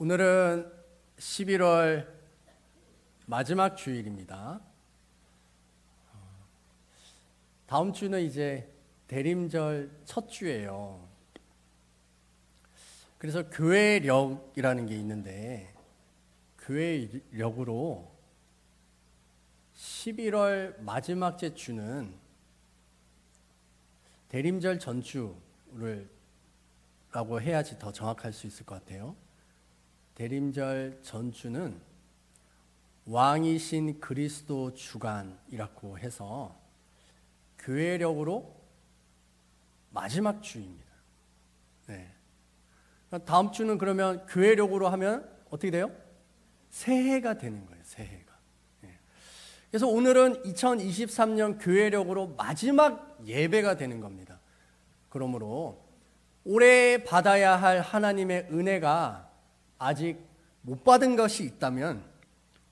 오늘은 11월 마지막 주일입니다. 다음 주는 이제 대림절 첫 주예요. 그래서 교회력이라는 게 있는데 교회력으로 11월 마지막 주는 대림절 전주를 라고 해야지 더 정확할 수 있을 것 같아요. 대림절 전주는 왕이신 그리스도 주간이라고 해서 교회력으로 마지막 주입니다. 네. 다음 주는 그러면 교회력으로 하면 어떻게 돼요? 새해가 되는 거예요. 새해가. 네. 그래서 오늘은 2023년 교회력으로 마지막 예배가 되는 겁니다. 그러므로 올해 받아야 할 하나님의 은혜가 아직 못 받은 것이 있다면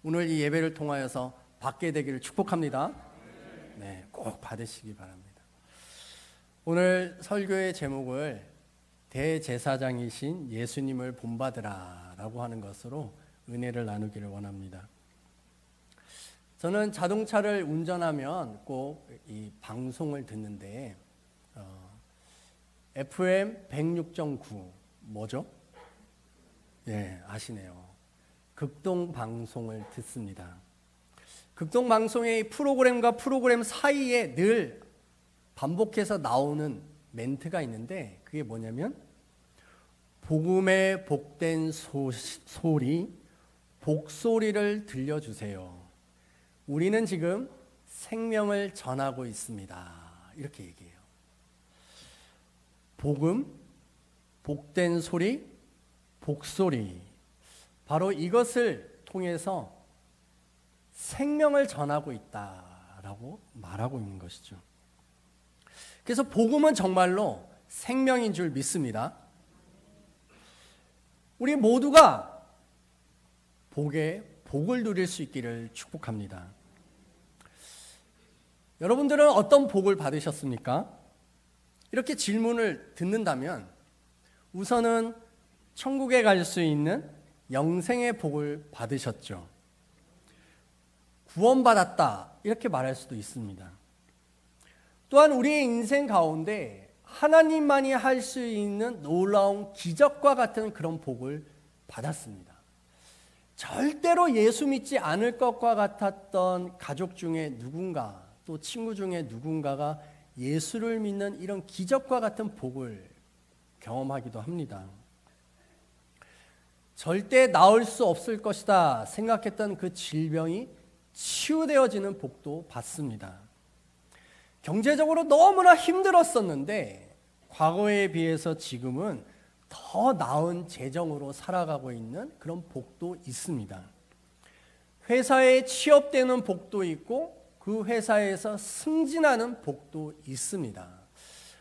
오늘 이 예배를 통하여서 받게 되기를 축복합니다. 네, 꼭 받으시기 바랍니다. 오늘 설교의 제목을 대제사장이신 예수님을 본받으라 라고 하는 것으로 은혜를 나누기를 원합니다. 저는 자동차를 운전하면 꼭 이 방송을 듣는데 FM 106.9 뭐죠? 예, 아시네요. 극동 방송을 듣습니다. 극동 방송의 프로그램과 프로그램 사이에 늘 반복해서 나오는 멘트가 있는데 그게 뭐냐면 복음의 복된 소리, 복소리를 들려주세요. 우리는 지금 생명을 전하고 있습니다. 이렇게 얘기해요. 복음, 복된 소리, 복소리, 바로 이것을 통해서 생명을 전하고 있다라고 말하고 있는 것이죠. 그래서 복음은 정말로 생명인 줄 믿습니다. 우리 모두가 복을 누릴 수 있기를 축복합니다. 여러분들은 어떤 복을 받으셨습니까? 이렇게 질문을 듣는다면 우선은 천국에 갈 수 있는 영생의 복을 받으셨죠. 구원받았다 이렇게 말할 수도 있습니다. 또한 우리의 인생 가운데 하나님만이 할 수 있는 놀라운 기적과 같은 그런 복을 받았습니다. 절대로 예수 믿지 않을 것과 같았던 가족 중에 누군가 또 친구 중에 누군가가 예수를 믿는 이런 기적과 같은 복을 경험하기도 합니다. 절대 나을 수 없을 것이다 생각했던 그 질병이 치유되어지는 복도 받습니다. 경제적으로 너무나 힘들었었는데 과거에 비해서 지금은 더 나은 재정으로 살아가고 있는 그런 복도 있습니다. 회사에 취업되는 복도 있고 그 회사에서 승진하는 복도 있습니다.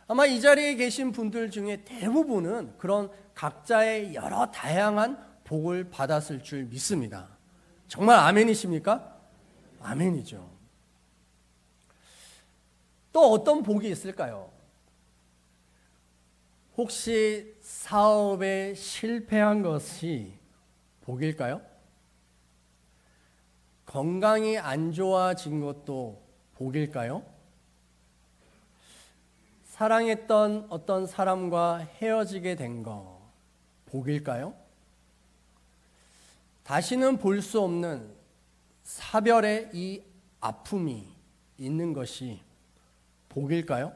아마 이 자리에 계신 분들 중에 대부분은 그런 각자의 여러 다양한 복을 받았을 줄 믿습니다. 정말 아멘이십니까? 아멘이죠. 또 어떤 복이 있을까요? 혹시 사업에 실패한 것이 복일까요? 건강이 안 좋아진 것도 복일까요? 사랑했던 어떤 사람과 헤어지게 된 거 복일까요? 다시는 볼 수 없는 사별의 이 아픔이 있는 것이 복일까요?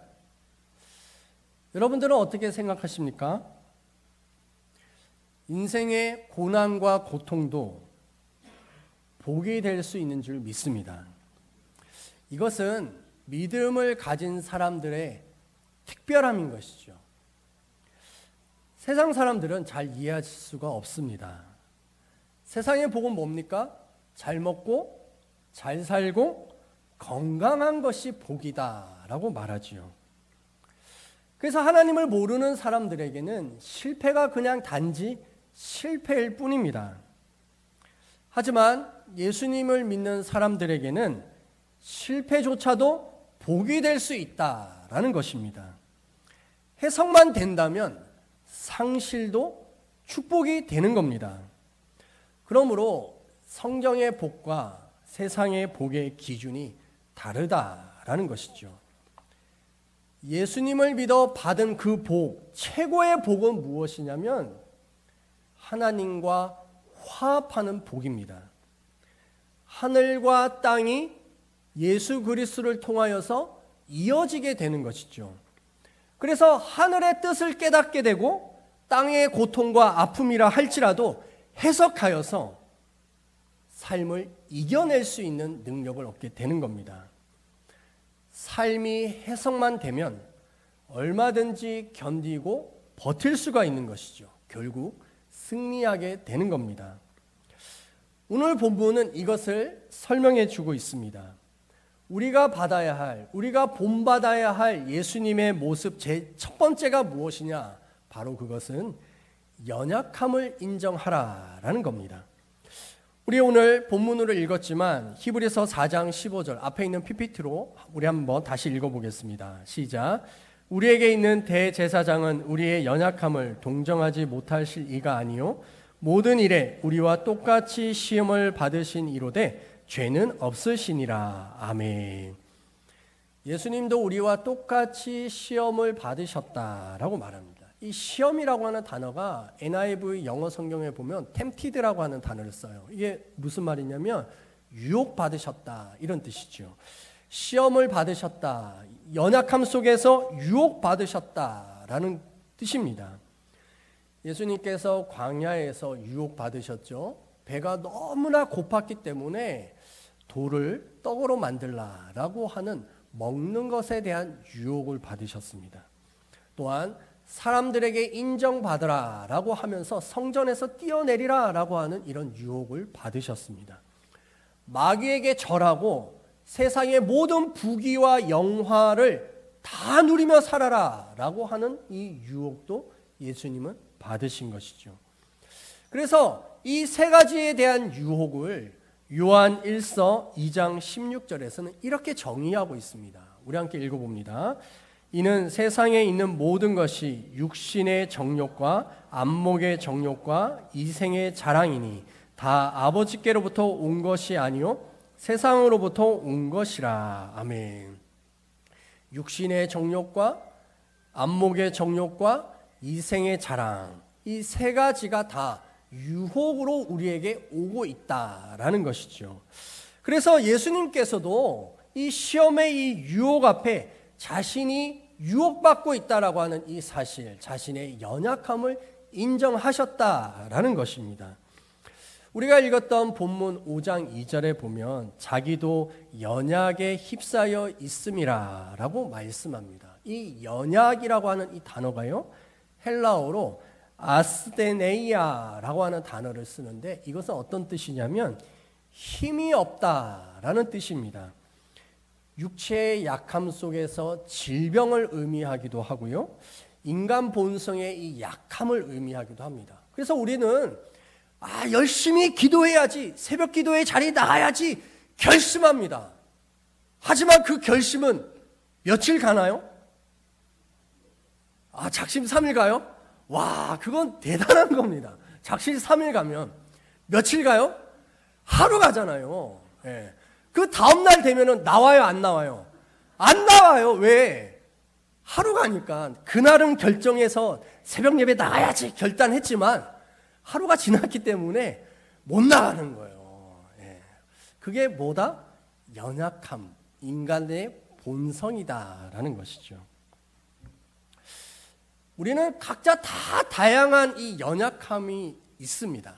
여러분들은 어떻게 생각하십니까? 인생의 고난과 고통도 복이 될 수 있는 줄 믿습니다. 이것은 믿음을 가진 사람들의 특별함인 것이죠. 세상 사람들은 잘 이해할 수가 없습니다. 세상의 복은 뭡니까? 잘 먹고 잘 살고 건강한 것이 복이다라고 말하지요. 그래서 하나님을 모르는 사람들에게는 실패가 그냥 단지 실패일 뿐입니다. 하지만 예수님을 믿는 사람들에게는 실패조차도 복이 될 수 있다라는 것입니다. 해석만 된다면 상실도 축복이 되는 겁니다. 그러므로 성경의 복과 세상의 복의 기준이 다르다라는 것이죠. 예수님을 믿어 받은 그 복, 최고의 복은 무엇이냐면 하나님과 화합하는 복입니다. 하늘과 땅이 예수 그리스도를 통하여서 이어지게 되는 것이죠. 그래서 하늘의 뜻을 깨닫게 되고 땅의 고통과 아픔이라 할지라도 해석하여서 삶을 이겨낼 수 있는 능력을 얻게 되는 겁니다. 삶이 해석만 되면 얼마든지 견디고 버틸 수가 있는 것이죠. 결국 승리하게 되는 겁니다. 오늘 본문은 이것을 설명해 주고 있습니다. 우리가 받아야 할, 우리가 본받아야 할 예수님의 모습 첫 번째가 무엇이냐? 바로 그것은 연약함을 인정하라라는 겁니다. 우리 오늘 본문으로 읽었지만 히브리서 4장 15절 앞에 있는 PPT로 우리 한번 다시 읽어보겠습니다. 시작. 우리에게 있는 대제사장은 우리의 연약함을 동정하지 못하실 이가 아니요 모든 일에 우리와 똑같이 시험을 받으신 이로되 죄는 없으시니라. 아멘. 예수님도 우리와 똑같이 시험을 받으셨다라고 말합니다. 이 시험이라고 하는 단어가 NIV 영어 성경에 보면 tempted라고 하는 단어를 써요. 이게 무슨 말이냐면 유혹받으셨다 이런 뜻이죠. 시험을 받으셨다, 연약함 속에서 유혹받으셨다라는 뜻입니다. 예수님께서 광야에서 유혹받으셨죠. 배가 너무나 고팠기 때문에 돌을 떡으로 만들라라고 하는 먹는 것에 대한 유혹을 받으셨습니다. 또한 사람들에게 인정받으라라고 하면서 성전에서 뛰어내리라라고 하는 이런 유혹을 받으셨습니다. 마귀에게 절하고 세상의 모든 부귀와 영화를 다 누리며 살아라라고 하는 이 유혹도 예수님은 받으신 것이죠. 그래서 이 세 가지에 대한 유혹을 요한 1서 2장 16절에서는 이렇게 정의하고 있습니다. 우리 함께 읽어봅니다. 이는 세상에 있는 모든 것이 육신의 정욕과 안목의 정욕과 이생의 자랑이니 다 아버지께로부터 온 것이 아니요 세상으로부터 온 것이라. 아멘. 육신의 정욕과 안목의 정욕과 이생의 자랑, 이 세 가지가 다 유혹으로 우리에게 오고 있다라는 것이죠. 그래서 예수님께서도 이 시험의 이 유혹 앞에 자신이 유혹받고 있다라고 하는 이 사실, 자신의 연약함을 인정하셨다라는 것입니다. 우리가 읽었던 본문 5장 2절에 보면 자기도 연약에 휩싸여 있음이라 라고 말씀합니다. 이 연약이라고 하는 이 단어가요, 헬라어로 아스데네이아라고 하는 단어를 쓰는데 이것은 어떤 뜻이냐면 힘이 없다라는 뜻입니다. 육체의 약함 속에서 질병을 의미하기도 하고요, 인간 본성의 이 약함을 의미하기도 합니다. 그래서 우리는 열심히 기도해야지, 새벽 기도에 자리에 나가야지 결심합니다. 하지만 그 결심은 며칠 가나요? 작심 3일 가요? 와, 그건 대단한 겁니다. 작심 3일 가면 며칠 가요? 하루 가잖아요. 예. 그 다음날 되면은 나와요, 안 나와요? 안 나와요. 왜? 하루 가니까 그날은 결정해서 새벽 예배 나가야지 결단했지만 하루가 지났기 때문에 못 나가는 거예요. 예. 그게 뭐다? 연약함, 인간의 본성이다라는 것이죠. 우리는 각자 다 다양한 이 연약함이 있습니다.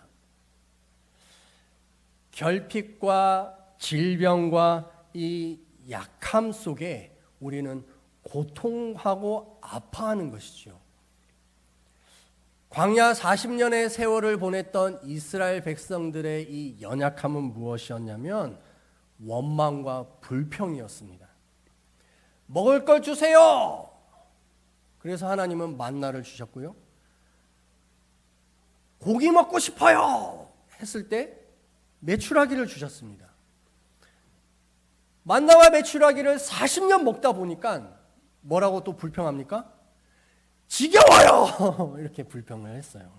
결핍과 질병과 이 약함 속에 우리는 고통하고 아파하는 것이죠. 광야 40년의 세월을 보냈던 이스라엘 백성들의 이 연약함은 무엇이었냐면 원망과 불평이었습니다. 먹을 걸 주세요. 그래서 하나님은 만나를 주셨고요. 고기 먹고 싶어요 했을 때 메추라기를 주셨습니다. 만나와 메추라기를 40년 먹다 보니까 뭐라고 또 불평합니까? 지겨워요! 이렇게 불평을 했어요.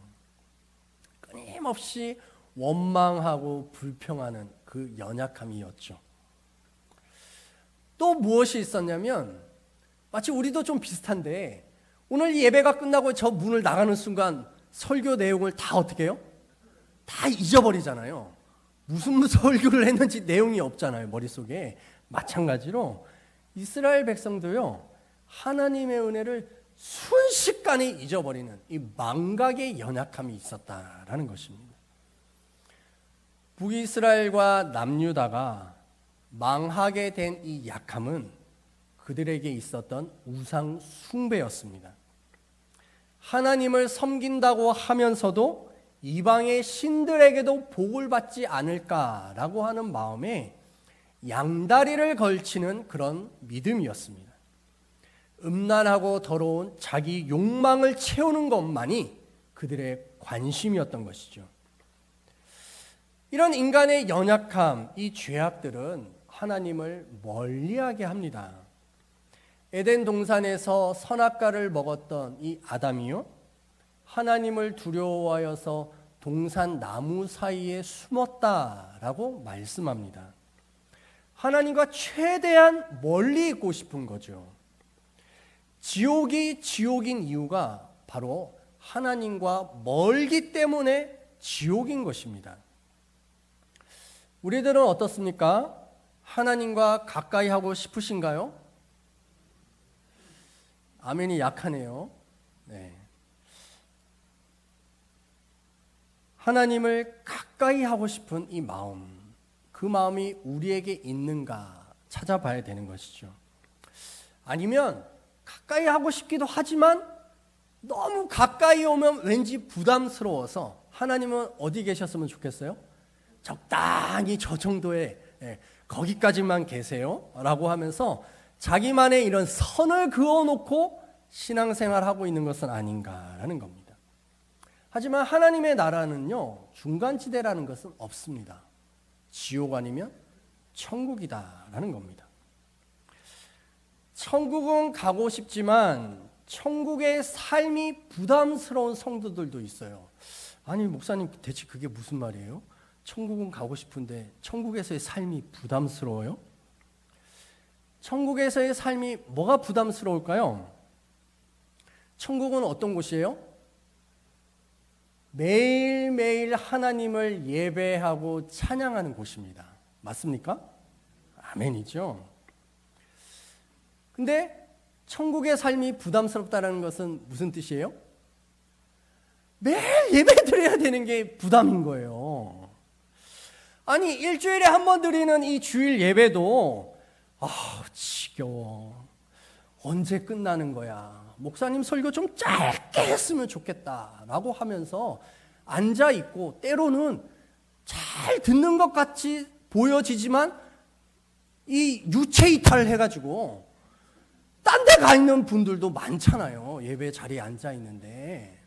끊임없이 원망하고 불평하는 그 연약함이었죠. 또 무엇이 있었냐면 마치 우리도 좀 비슷한데 오늘 예배가 끝나고 저 문을 나가는 순간 설교 내용을 다 어떻게 해요? 다 잊어버리잖아요. 무슨 설교를 했는지 내용이 없잖아요, 머릿속에. 마찬가지로 이스라엘 백성도요, 하나님의 은혜를 순식간에 잊어버리는 이 망각의 연약함이 있었다라는 것입니다. 북이스라엘과 남유다가 망하게 된 이 약함은 그들에게 있었던 우상 숭배였습니다. 하나님을 섬긴다고 하면서도 이방의 신들에게도 복을 받지 않을까라고 하는 마음에 양다리를 걸치는 그런 믿음이었습니다. 음란하고 더러운 자기 욕망을 채우는 것만이 그들의 관심이었던 것이죠. 이런 인간의 연약함, 이 죄악들은 하나님을 멀리하게 합니다. 에덴 동산에서 선악과를 먹었던 이 아담이요, 하나님을 두려워하여서 동산 나무 사이에 숨었다라고 말씀합니다. 하나님과 최대한 멀리 있고 싶은 거죠. 지옥이 지옥인 이유가 바로 하나님과 멀기 때문에 지옥인 것입니다. 우리들은 어떻습니까? 하나님과 가까이 하고 싶으신가요? 아멘이 약하네요. 네. 하나님을 가까이 하고 싶은 이 마음, 그 마음이 우리에게 있는가 찾아봐야 되는 것이죠. 아니면 가까이 하고 싶기도 하지만 너무 가까이 오면 왠지 부담스러워서 하나님은 어디 계셨으면 좋겠어요? 적당히 저 정도에 거기까지만 계세요 라고 하면서 자기만의 이런 선을 그어놓고 신앙생활하고 있는 것은 아닌가라는 겁니다. 하지만 하나님의 나라는요, 중간지대라는 것은 없습니다. 지옥 아니면 천국이다라는 겁니다. 천국은 가고 싶지만 천국의 삶이 부담스러운 성도들도 있어요. 아니 목사님 대체 그게 무슨 말이에요? 천국은 가고 싶은데 천국에서의 삶이 부담스러워요? 천국에서의 삶이 뭐가 부담스러울까요? 천국은 어떤 곳이에요? 매일매일 하나님을 예배하고 찬양하는 곳입니다. 맞습니까? 아멘이죠. 근데 천국의 삶이 부담스럽다는 것은 무슨 뜻이에요? 매일 예배 드려야 되는 게 부담인 거예요. 아니 일주일에 한 번 드리는 이 주일 예배도 지겨워. 언제 끝나는 거야? 목사님 설교 좀 짧게 했으면 좋겠다라고 하면서 앉아있고 때로는 잘 듣는 것 같이 보여지지만 이 유체이탈을 해가지고 딴 데 가 있는 분들도 많잖아요. 예배 자리에 앉아있는데.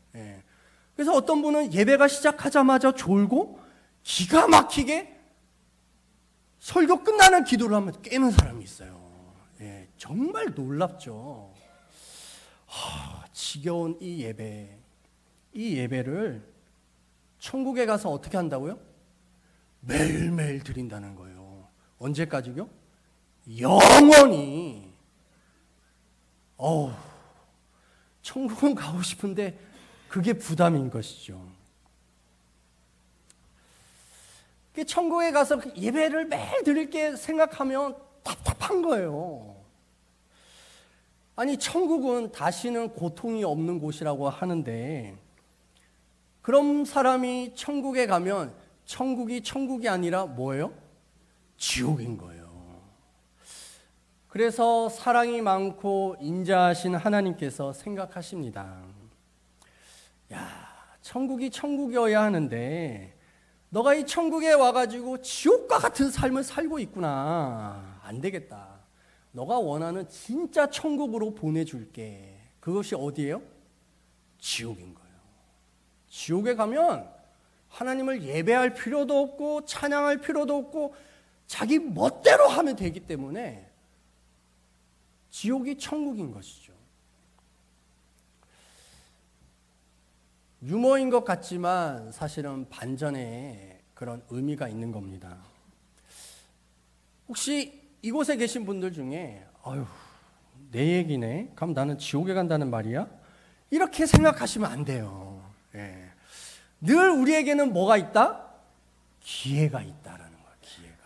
그래서 어떤 분은 예배가 시작하자마자 졸고 기가 막히게 설교 끝나는 기도를 하면 깨는 사람이 있어요. 정말 놀랍죠. 지겨운 이 예배를 천국에 가서 어떻게 한다고요? 매일매일 드린다는 거예요. 언제까지요? 영원히. 천국은 가고 싶은데 그게 부담인 것이죠. 천국에 가서 예배를 매일 드릴게 생각하면 답답한 거예요. 아니 천국은 다시는 고통이 없는 곳이라고 하는데 그런 사람이 천국에 가면 천국이 천국이 아니라 뭐예요? 지옥인 거예요. 그래서 사랑이 많고 인자하신 하나님께서 생각하십니다. 야, 천국이 천국이어야 하는데 너가 이 천국에 와가지고 지옥과 같은 삶을 살고 있구나. 안 되겠다. 너가 원하는 진짜 천국으로 보내줄게. 그것이 어디예요? 지옥인 거예요. 지옥에 가면 하나님을 예배할 필요도 없고 찬양할 필요도 없고 자기 멋대로 하면 되기 때문에 지옥이 천국인 것이죠. 유머인 것 같지만 사실은 반전에 그런 의미가 있는 겁니다. 혹시 이곳에 계신 분들 중에 내 얘기네? 그럼 나는 지옥에 간다는 말이야? 이렇게 생각하시면 안 돼요. 예. 늘 우리에게는 뭐가 있다? 기회가 있다라는 거예요. 기회가.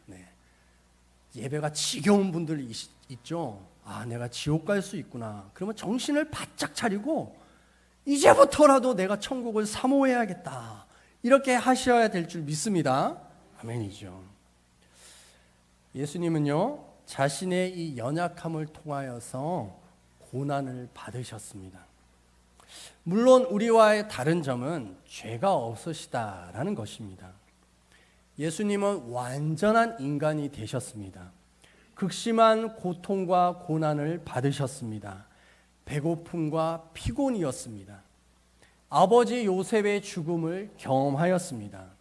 네. 예배가 지겨운 분들 있죠. 내가 지옥 갈 수 있구나. 그러면 정신을 바짝 차리고 이제부터라도 내가 천국을 사모해야겠다. 이렇게 하셔야 될 줄 믿습니다. 아멘이죠. 예수님은요, 자신의 이 연약함을 통하여서 고난을 받으셨습니다. 물론 우리와의 다른 점은 죄가 없으시다라는 것입니다. 예수님은 완전한 인간이 되셨습니다. 극심한 고통과 고난을 받으셨습니다. 배고픔과 피곤이었습니다. 아버지 요셉의 죽음을 경험하였습니다.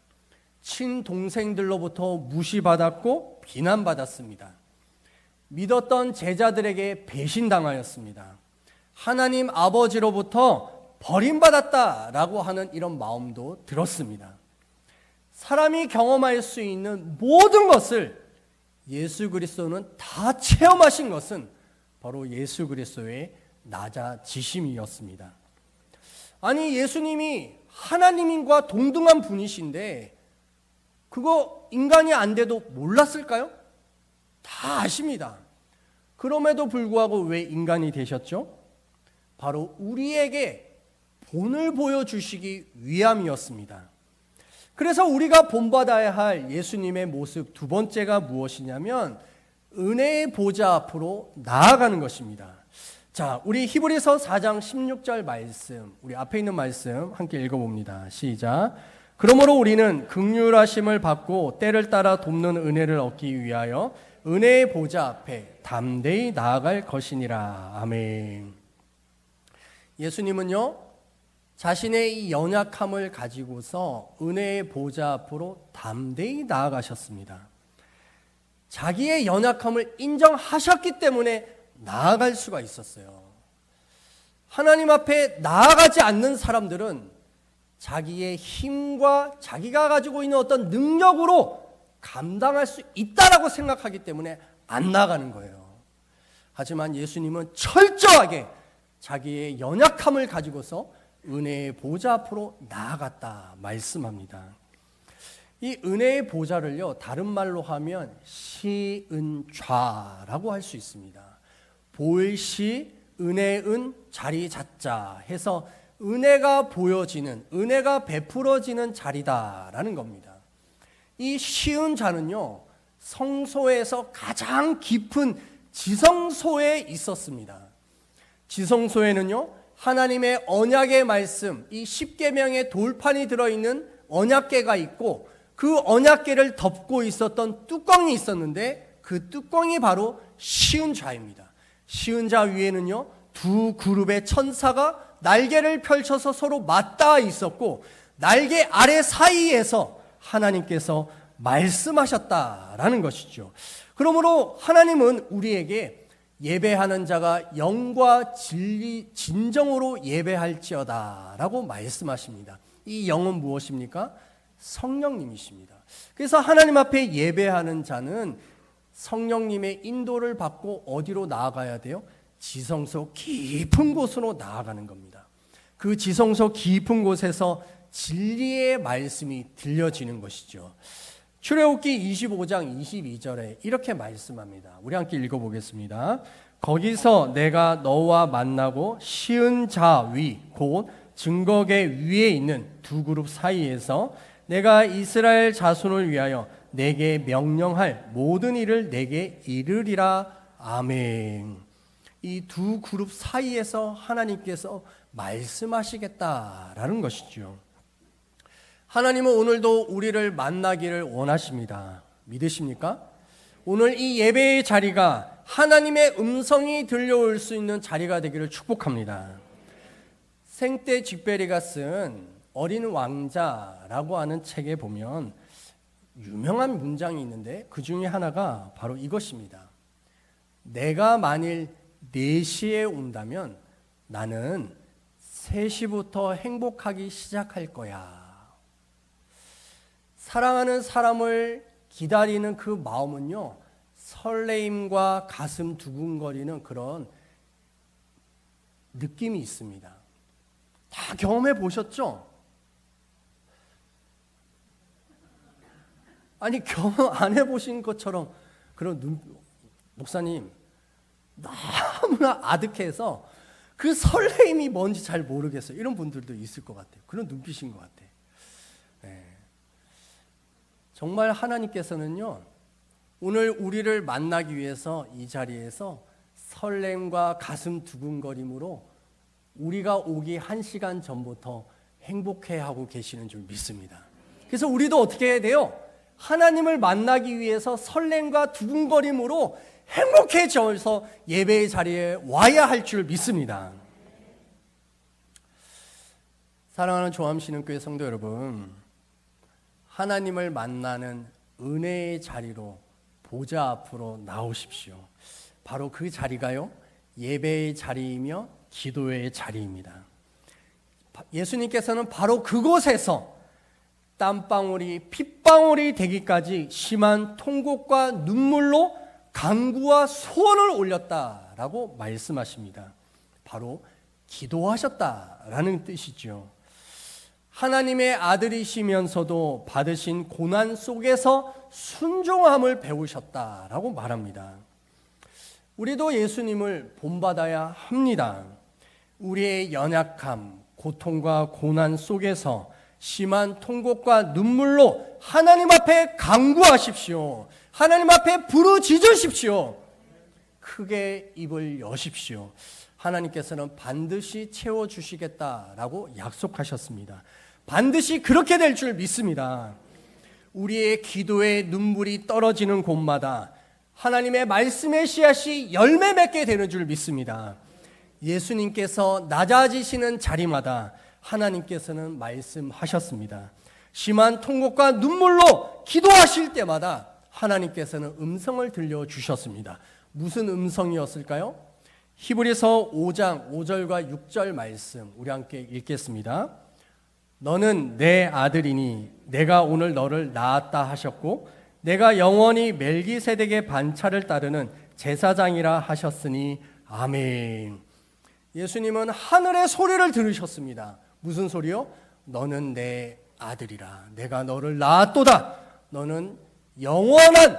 친동생들로부터 무시받았고 비난받았습니다. 믿었던 제자들에게 배신당하였습니다. 하나님 아버지로부터 버림받았다라고 하는 이런 마음도 들었습니다. 사람이 경험할 수 있는 모든 것을 예수 그리스도는 다 체험하신 것은 바로 예수 그리스도의 낮아지심이었습니다. 아니, 예수님이 하나님과 동등한 분이신데 그거 인간이 안 돼도 몰랐을까요? 다 아십니다. 그럼에도 불구하고 왜 인간이 되셨죠? 바로 우리에게 본을 보여주시기 위함이었습니다. 그래서 우리가 본받아야 할 예수님의 모습 두 번째가 무엇이냐면 은혜의 보좌 앞으로 나아가는 것입니다. 자, 우리 히브리서 4장 16절 말씀, 우리 앞에 있는 말씀 함께 읽어봅니다. 시작. 그러므로 우리는 긍휼하심을 받고 때를 따라 돕는 은혜를 얻기 위하여 은혜의 보좌 앞에 담대히 나아갈 것이니라. 아멘. 예수님은요, 자신의 이 연약함을 가지고서 은혜의 보좌 앞으로 담대히 나아가셨습니다. 자기의 연약함을 인정하셨기 때문에 나아갈 수가 있었어요. 하나님 앞에 나아가지 않는 사람들은 자기의 힘과 자기가 가지고 있는 어떤 능력으로 감당할 수 있다라고 생각하기 때문에 안 나가는 거예요. 하지만 예수님은 철저하게 자기의 연약함을 가지고서 은혜의 보좌 앞으로 나아갔다 말씀합니다. 이 은혜의 보좌를요, 다른 말로 하면 시은좌라고 할 수 있습니다. 볼시 은혜은 자리 잡자 해서 은혜가 보여지는, 은혜가 베풀어지는 자리다라는 겁니다. 이 시은좌는요, 성소에서 가장 깊은 지성소에 있었습니다. 지성소에는요, 하나님의 언약의 말씀, 이 십계명의 돌판이 들어있는 언약궤가 있고 그 언약궤를 덮고 있었던 뚜껑이 있었는데 그 뚜껑이 바로 시은좌입니다. 시은좌 위에는요, 두 그룹의 천사가 날개를 펼쳐서 서로 맞닿아 있었고 날개 아래 사이에서 하나님께서 말씀하셨다라는 것이죠. 그러므로 하나님은 우리에게 예배하는 자가 영과 진리, 진정으로 예배할지어다 라고 말씀하십니다. 이 영은 무엇입니까? 성령님이십니다. 그래서 하나님 앞에 예배하는 자는 성령님의 인도를 받고 어디로 나아가야 돼요? 지성소 깊은 곳으로 나아가는 겁니다. 그 지성소 깊은 곳에서 진리의 말씀이 들려지는 것이죠. 출애굽기 25장 22절에 이렇게 말씀합니다. 우리 함께 읽어보겠습니다. 거기서 내가 너와 만나고 시은좌 위, 곧 증거궤 위에 있는 두 그룹 사이에서 내가 이스라엘 자손을 위하여 내게 명령할 모든 일을 내게 이르리라. 아멘. 이 두 그룹 사이에서 하나님께서 말씀하시겠다라는 것이죠. 하나님은 오늘도 우리를 만나기를 원하십니다. 믿으십니까? 오늘 이 예배의 자리가 하나님의 음성이 들려올 수 있는 자리가 되기를 축복합니다. 생떼 직베리가 쓴 어린 왕자라고 하는 책에 보면 유명한 문장이 있는데 그 중에 하나가 바로 이것입니다. 내가 만일 4시에 온다면 나는 3시부터 행복하기 시작할 거야. 사랑하는 사람을 기다리는 그 마음은요, 설레임과 가슴 두근거리는 그런 느낌이 있습니다. 다 경험해 보셨죠? 아니, 경험 안 해보신 것처럼 그런 목사님 너무나 아득해서 그 설레임이 뭔지 잘 모르겠어요. 이런 분들도 있을 것 같아요. 그런 눈빛인 것 같아요. 네. 정말 하나님께서는요, 오늘 우리를 만나기 위해서 이 자리에서 설렘과 가슴 두근거림으로 우리가 오기 1시간 전부터 행복해하고 계시는 줄 믿습니다. 그래서 우리도 어떻게 해야 돼요? 하나님을 만나기 위해서 설렘과 두근거림으로 행복해져서 예배의 자리에 와야 할 줄 믿습니다. 사랑하는 조암신흥교회 성도 여러분, 하나님을 만나는 은혜의 자리로 보좌 앞으로 나오십시오. 바로 그 자리가요, 예배의 자리이며 기도의 자리입니다. 예수님께서는 바로 그곳에서 땀방울이 핏방울이 되기까지 심한 통곡과 눈물로 간구와 소원을 올렸다라고 말씀하십니다. 바로 기도하셨다라는 뜻이죠. 하나님의 아들이시면서도 받으신 고난 속에서 순종함을 배우셨다라고 말합니다. 우리도 예수님을 본받아야 합니다. 우리의 연약함, 고통과 고난 속에서 심한 통곡과 눈물로 하나님 앞에 간구하십시오. 하나님 앞에 부르짖으십시오. 크게 입을 여십시오. 하나님께서는 반드시 채워주시겠다라고 약속하셨습니다. 반드시 그렇게 될 줄 믿습니다. 우리의 기도의 눈물이 떨어지는 곳마다 하나님의 말씀의 씨앗이 열매 맺게 되는 줄 믿습니다. 예수님께서 낮아지시는 자리마다 하나님께서는 말씀하셨습니다. 심한 통곡과 눈물로 기도하실 때마다 하나님께서는 음성을 들려주셨습니다. 무슨 음성이었을까요? 히브리서 5장 5절과 6절 말씀 우리 함께 읽겠습니다. 너는 내 아들이니 내가 오늘 너를 낳았다 하셨고 내가 영원히 멜기세덱의 반차를 따르는 제사장이라 하셨으니 아멘. 예수님은 하늘의 소리를 들으셨습니다. 무슨 소리요? 너는 내 아들이라. 내가 너를 낳았도다. 너는 영원한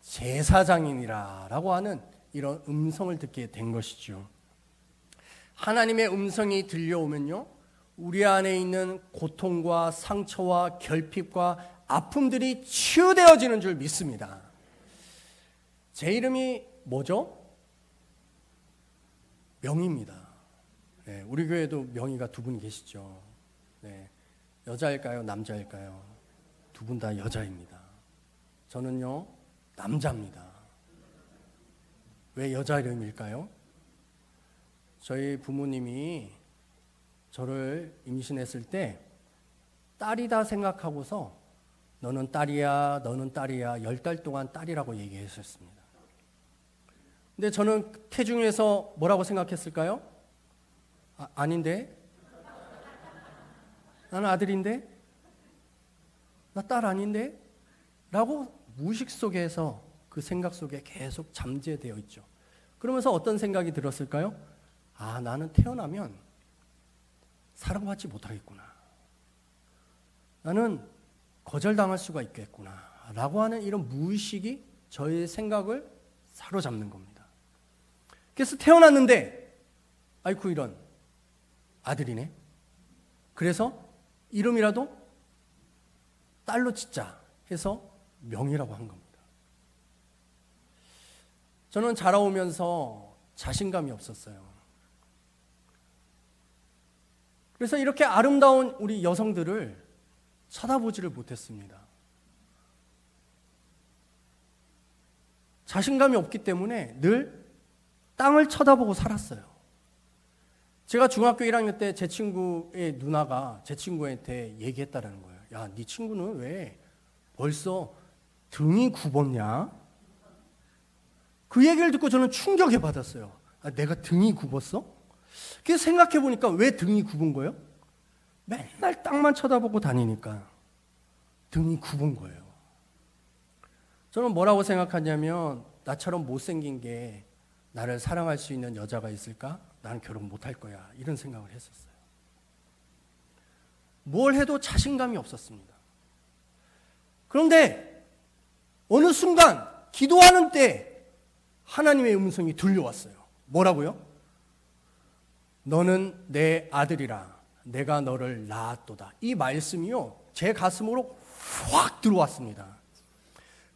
제사장이니라 라고 하는 이런 음성을 듣게 된 것이죠. 하나님의 음성이 들려오면요, 우리 안에 있는 고통과 상처와 결핍과 아픔들이 치유되어지는 줄 믿습니다. 제 이름이 뭐죠? 명희입니다. 네, 우리 교회도 명희가 2분 계시죠. 네, 여자일까요? 남자일까요? 2분 다 여자입니다. 저는요, 남자입니다. 왜 여자 이름일까요? 저희 부모님이 저를 임신했을 때 딸이다 생각하고서 너는 딸이야, 너는 딸이야 10달 동안 딸이라고 얘기했었습니다. 근데 저는 태중에서 뭐라고 생각했을까요? 아닌데? 나는 아들인데? 나 딸 아닌데? 라고 무의식 속에서 그 생각 속에 계속 잠재되어 있죠. 그러면서 어떤 생각이 들었을까요? 나는 태어나면 사랑받지 못하겠구나. 나는 거절당할 수가 있겠구나. 라고 하는 이런 무의식이 저의 생각을 사로잡는 겁니다. 그래서 태어났는데 아이쿠 이런 아들이네. 그래서 이름이라도 딸로 짓자 해서 명희라고 한 겁니다. 저는 자라오면서 자신감이 없었어요. 그래서 이렇게 아름다운 우리 여성들을 쳐다보지를 못했습니다. 자신감이 없기 때문에 늘 땅을 쳐다보고 살았어요. 제가 중학교 1학년 때 제 친구의 누나가 제 친구한테 얘기했다라는 거예요. 야, 네 친구는 왜 벌써 등이 굽었냐? 그 얘기를 듣고 저는 충격을 받았어요. 내가 등이 굽었어? 그래서 생각해 보니까 왜 등이 굽은 거예요? 맨날 땅만 쳐다보고 다니니까 등이 굽은 거예요. 저는 뭐라고 생각하냐면 나처럼 못생긴 게 나를 사랑할 수 있는 여자가 있을까? 나는 결혼 못할 거야. 이런 생각을 했었어요. 뭘 해도 자신감이 없었습니다. 그런데 어느 순간 기도하는 때 하나님의 음성이 들려왔어요. 뭐라고요? 너는 내 아들이라 내가 너를 낳았도다. 이 말씀이요, 제 가슴으로 확 들어왔습니다.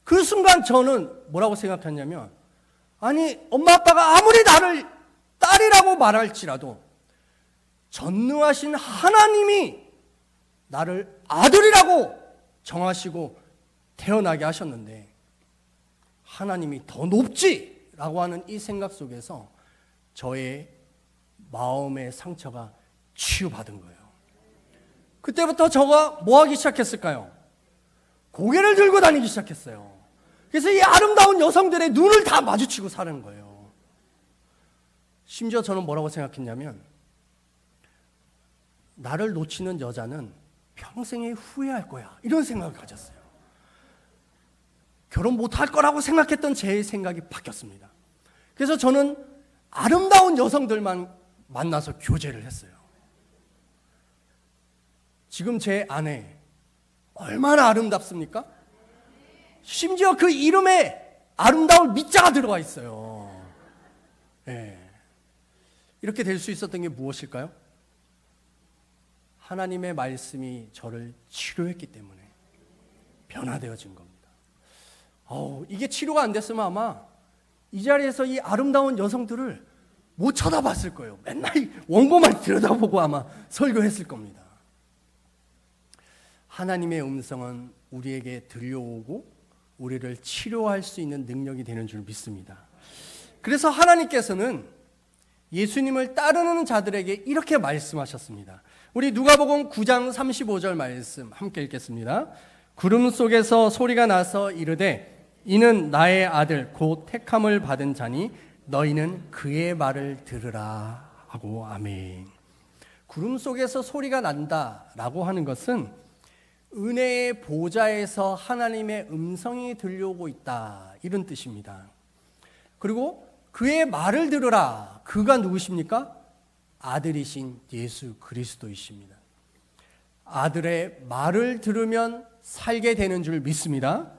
그 순간 저는 뭐라고 생각했냐면, 아니 엄마 아빠가 아무리 나를 딸이라고 말할지라도 전능하신 하나님이 나를 아들이라고 정하시고 태어나게 하셨는데 하나님이 더 높지라고 하는 이 생각 속에서 저의 마음의 상처가 치유받은 거예요. 그때부터 저가 뭐 하기 시작했을까요? 고개를 들고 다니기 시작했어요. 그래서 이 아름다운 여성들의 눈을 다 마주치고 사는 거예요. 심지어 저는 뭐라고 생각했냐면, 나를 놓치는 여자는 평생에 후회할 거야, 이런 생각을 가졌어요. 결혼 못할 거라고 생각했던 제 생각이 바뀌었습니다. 그래서 저는 아름다운 여성들만 만나서 교제를 했어요. 지금 제 아내 얼마나 아름답습니까? 심지어 그 이름에 아름다울 미자가 들어가 있어요. 네. 이렇게 될 수 있었던 게 무엇일까요? 하나님의 말씀이 저를 치료했기 때문에 변화되어진 겁니다. 이게 치료가 안 됐으면 아마 이 자리에서 이 아름다운 여성들을 못 쳐다봤을 거예요. 맨날 원고만 들여다보고 아마 설교했을 겁니다. 하나님의 음성은 우리에게 들려오고 우리를 치료할 수 있는 능력이 되는 줄 믿습니다. 그래서 하나님께서는 예수님을 따르는 자들에게 이렇게 말씀하셨습니다. 우리 누가복음 9장 35절 말씀 함께 읽겠습니다. 구름 속에서 소리가 나서 이르되 이는 나의 아들 곧 택함을 받은 자니 너희는 그의 말을 들으라 하고. 아멘. 구름 속에서 소리가 난다라고 하는 것은 은혜의 보좌에서 하나님의 음성이 들려오고 있다, 이런 뜻입니다. 그리고 그의 말을 들으라, 그가 누구십니까? 아들이신 예수 그리스도이십니다. 아들의 말을 들으면 살게 되는 줄 믿습니다.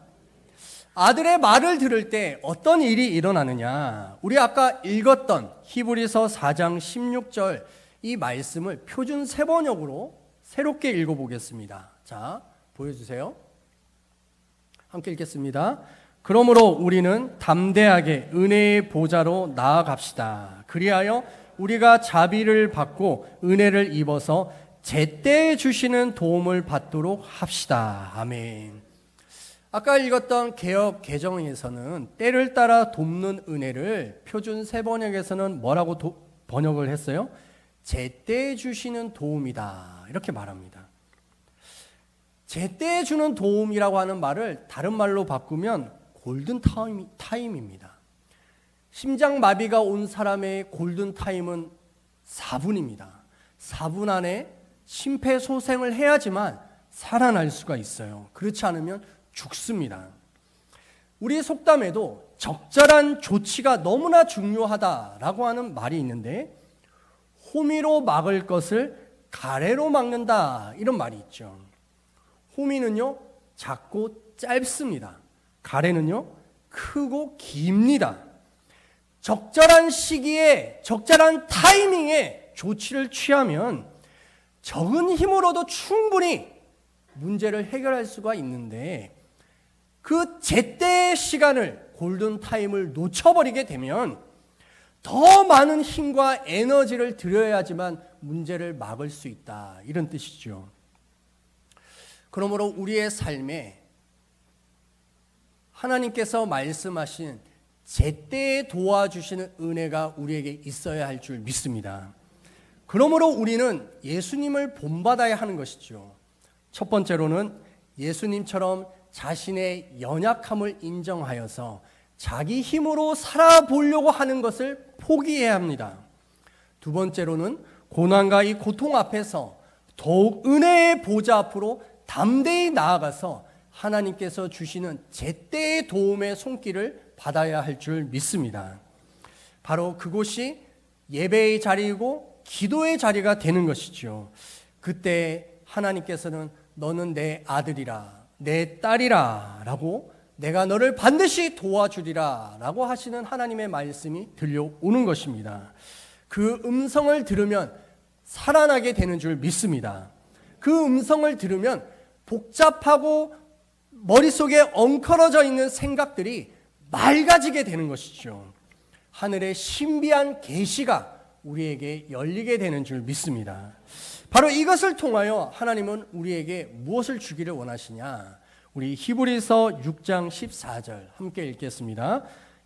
아들의 말을 들을 때 어떤 일이 일어나느냐, 우리 아까 읽었던 히브리서 4장 16절 이 말씀을 표준 세번역으로 새롭게 읽어보겠습니다. 자, 보여주세요. 함께 읽겠습니다. 그러므로 우리는 담대하게 은혜의 보좌로 나아갑시다. 그리하여 우리가 자비를 받고 은혜를 입어서 제때에 주시는 도움을 받도록 합시다. 아멘. 아까 읽었던 개역 개정에서는 때를 따라 돕는 은혜를 표준 세번역에서는 뭐라고 번역을 했어요? 제때에 주시는 도움이다, 이렇게 말합니다. 제때에 주는 도움이라고 하는 말을 다른 말로 바꾸면 골든 타임입니다. 심장마비가 온 사람의 골든 타임은 4분입니다. 4분 안에 심폐소생을 해야지만 살아날 수가 있어요. 그렇지 않으면 죽습니다. 우리 속담에도 적절한 조치가 너무나 중요하다라고 하는 말이 있는데, 호미로 막을 것을 가래로 막는다, 이런 말이 있죠. 호미는요 작고 짧습니다. 가래는요 크고 깁니다. 적절한 시기에 적절한 타이밍에 조치를 취하면 적은 힘으로도 충분히 문제를 해결할 수가 있는데, 그 제때의 시간을, 골든타임을 놓쳐버리게 되면 더 많은 힘과 에너지를 들여야지만 문제를 막을 수 있다, 이런 뜻이죠. 그러므로 우리의 삶에 하나님께서 말씀하신 제때에 도와주시는 은혜가 우리에게 있어야 할 줄 믿습니다. 그러므로 우리는 예수님을 본받아야 하는 것이죠. 첫 번째로는 예수님처럼 자신의 연약함을 인정하여서 자기 힘으로 살아보려고 하는 것을 포기해야 합니다. 두 번째로는 고난과 이 고통 앞에서 더욱 은혜의 보좌 앞으로 담대히 나아가서 하나님께서 주시는 제때의 도움의 손길을 받아야 할 줄 믿습니다. 바로 그곳이 예배의 자리이고 기도의 자리가 되는 것이죠. 그때 하나님께서는 너는 내 아들이라 내 딸이라 라고 내가 너를 반드시 도와주리라 라고 하시는 하나님의 말씀이 들려오는 것입니다. 그 음성을 들으면 살아나게 되는 줄 믿습니다. 그 음성을 들으면 복잡하고 머릿속에 엉클어져 있는 생각들이 맑아지게 되는 것이죠. 하늘의 신비한 계시가 우리에게 열리게 되는 줄 믿습니다. 바로 이것을 통하여 하나님은 우리에게 무엇을 주기를 원하시냐? 우리 히브리서 6장 14절 함께 읽겠습니다.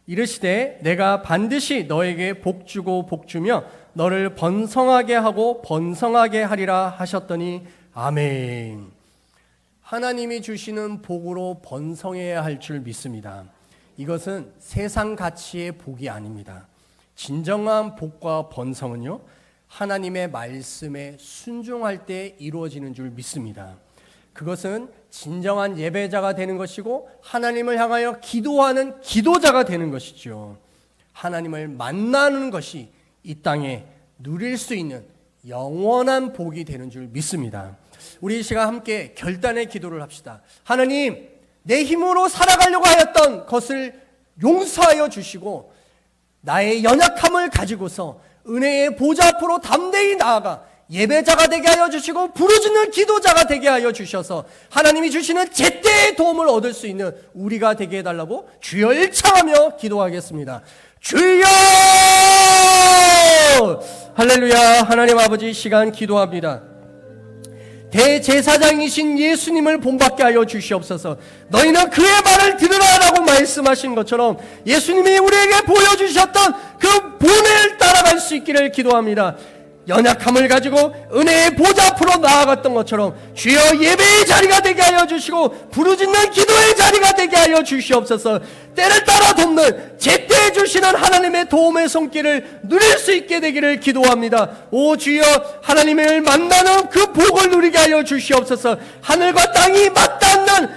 이르시되 내가 반드시 너에게 복주고 복주며 너를 번성하게 하고 번성하게 하리라 하셨더니 아멘. 하나님이 주시는 복으로 번성해야 할 줄 믿습니다. 이것은 세상 가치의 복이 아닙니다. 진정한 복과 번성은요, 하나님의 말씀에 순종할 때 이루어지는 줄 믿습니다. 그것은 진정한 예배자가 되는 것이고 하나님을 향하여 기도하는 기도자가 되는 것이죠. 하나님을 만나는 것이 이 땅에 누릴 수 있는 영원한 복이 되는 줄 믿습니다. 우리 이 시간 함께 결단의 기도를 합시다. 하나님, 내 힘으로 살아가려고 하였던 것을 용서하여 주시고 나의 연약함을 가지고서 은혜의 보좌 앞으로 담대히 나아가 예배자가 되게 하여 주시고 부르짖는 기도자가 되게 하여 주셔서 하나님이 주시는 제때의 도움을 얻을 수 있는 우리가 되게 해달라고 주여 일창하며 기도하겠습니다. 주여! 할렐루야. 하나님 아버지, 시간 기도합니다. 대제사장이신 예수님을 본받게 하여 주시옵소서. 너희는 그의 말을 들으라라고 말씀하신 것처럼 예수님이 우리에게 보여주셨던 그 본을 따라갈 수 있기를 기도합니다. 연약함을 가지고 은혜의 보좌 앞으로 나아갔던 것처럼 주여 예배의 자리가 되게 하여 주시고 부르짖는 기도의 자리가 되게 하여 주시옵소서. 때를 따라 돕는 제때 주시는 하나님의 도움의 손길을 누릴 수 있게 되기를 기도합니다. 오 주여, 하나님을 만나는 그 복을 누리게 하여 주시옵소서. 하늘과 땅이 맞닿는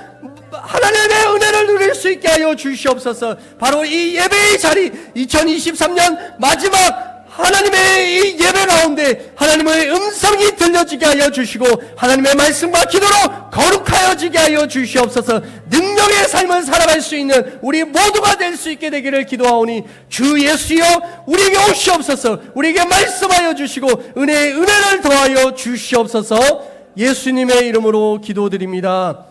하나님의 은혜를 누릴 수 있게 하여 주시옵소서. 바로 이 예배의 자리, 2023년 마지막 하나님의 이 예배 가운데 하나님의 음성이 들려지게 하여 주시고 하나님의 말씀과 기도로 거룩하여지게 하여 주시옵소서. 능력의 삶을 살아갈 수 있는 우리 모두가 될 수 있게 되기를 기도하오니 주 예수여, 우리에게 오시옵소서. 우리에게 말씀하여 주시고 은혜를 더하여 주시옵소서. 예수님의 이름으로 기도드립니다.